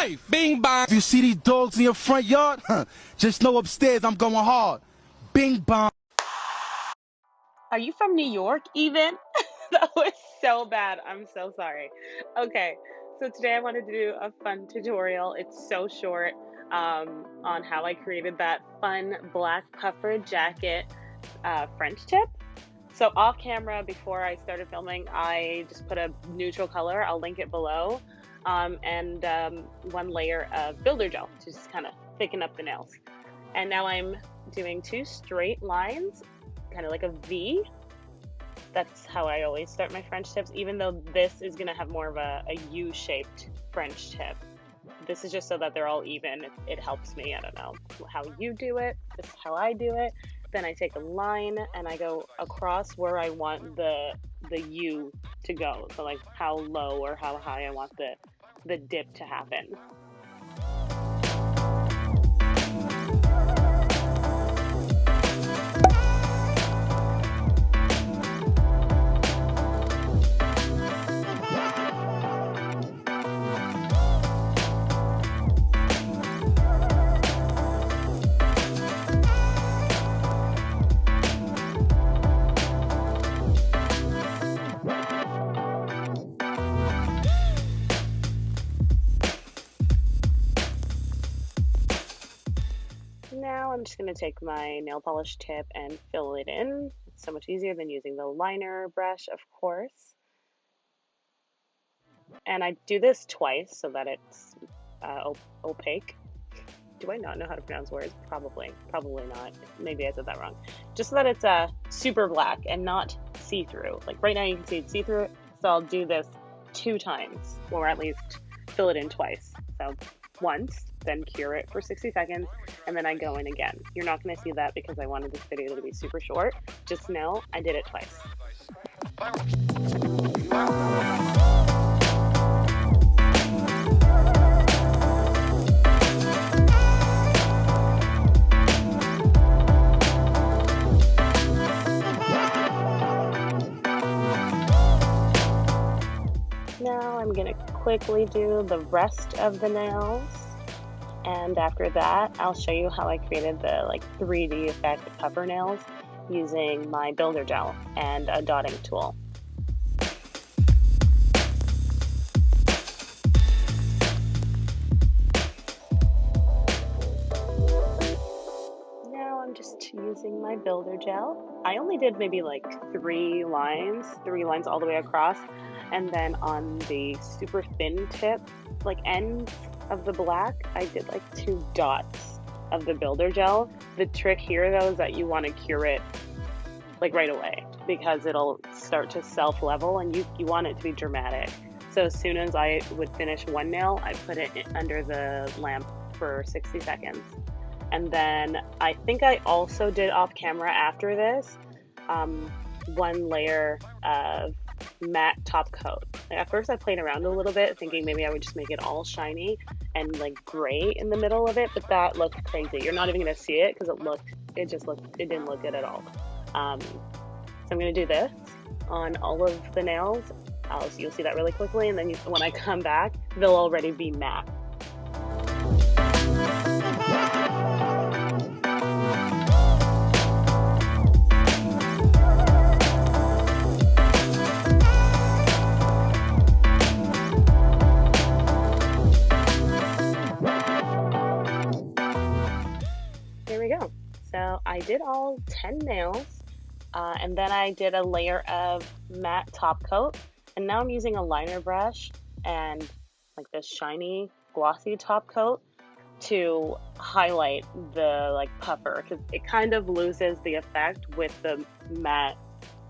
life. Bing bong. If you see these dogs in your front yard, just know upstairs I'm going hard. Bing bong. Are you from New York even? That was so bad. I'm so sorry. Okay, so today I wanted to do a fun tutorial. It's so short on how I created that fun black puffer jacket French tip. So off camera, before I started filming, I just put a neutral color. I'll link it below. And one layer of builder gel to just kind of thicken up the nails. And now I'm doing 2 straight lines, kind of like a V. That's how I always start my French tips, even though this is gonna have more of a U-shaped French tip. This is just so that they're all even. It helps me. I don't know how you do it. This is how I do it. Then I take a line and I go across where I want the U to go. So like how low or how high I want the dip to happen. Now I'm just going to take my nail polish tip and fill it in. It's so much easier than using the liner brush, of course. And I do this twice so that it's opaque. Do I not know how to pronounce words? Probably not. Maybe I said that wrong. Just so that it's super black and not see-through. Like right now you can see it's see-through, so I'll do this 2 times, or at least fill it in twice. So once, then cure it for 60 seconds, and then I go in again. You're not going to see that because I wanted this video to be super short. Just know I did it twice. Now I'm going to quickly do the rest of the nails. And after that, I'll show you how I created the 3D effect puffer nails using my builder gel and a dotting tool. Now I'm just using my builder gel. I only did maybe 3 lines all the way across. And then on the super thin tip, ends of the black, I did 2 dots of the builder gel. The trick here though is that you want to cure it right away, because it'll start to self-level and you want it to be dramatic. So as soon as I would finish one nail, I put it under the lamp for 60 seconds. And then I think I also did off camera after this, 1 layer of matte top coat. At first I played around a little bit thinking maybe I would just make it all shiny and gray in the middle of it, but that looked crazy. You're not even gonna see it because it didn't look good at all. So I'm gonna do this on all of the nails. You'll see that really quickly, and then when I come back, they'll already be matte. So I did all 10 nails, and then I did a layer of matte top coat, and now I'm using a liner brush and this shiny glossy top coat to highlight the puffer, because it kind of loses the effect with the matte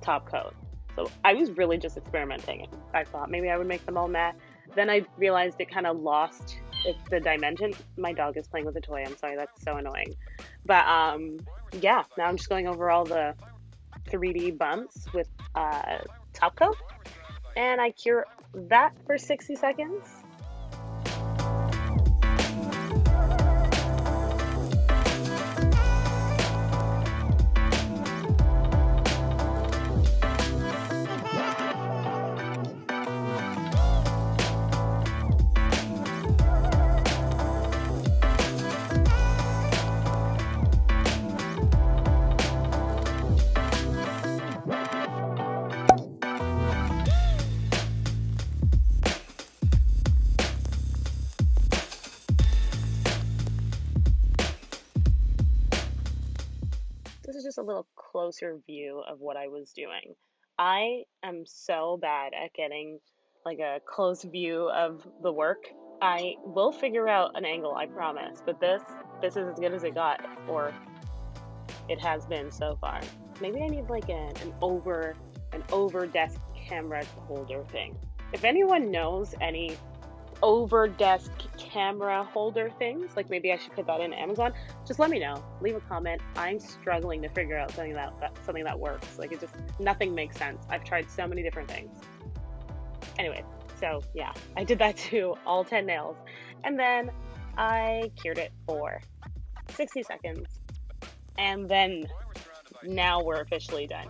top coat. So I was really just experimenting. I thought maybe I would make them all matte. Then I realized it kind of lost the dimension. My dog is playing with a toy. I'm sorry, that's so annoying. But yeah, now I'm just going over all the 3D bumps with top coat, and I cure that for 60 seconds. just a little closer view of what I was doing. I am so bad at getting like a close view of the work. I will figure out an angle, I promise, but this is as good as it got, or it has been so far. Maybe I need like an over desk camera holder thing. If anyone knows any over desk camera holder things, like maybe I should put that in Amazon, just let me know. Leave a comment. I'm struggling to figure out something that works. Like, it just, nothing makes sense. I've tried so many different things. Anyway, so yeah, I did that to all 10 nails, and then I cured it for 60 seconds, and then now we're officially done.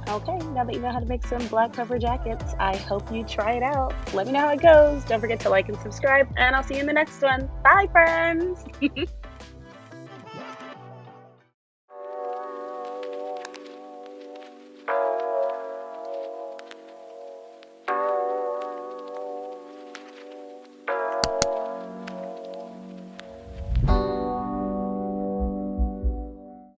Okay, now that you know how to make some black cover jackets, I hope you try it out. Let me know how it goes. Don't forget to like and subscribe, and I'll see you in the next one. Bye, friends!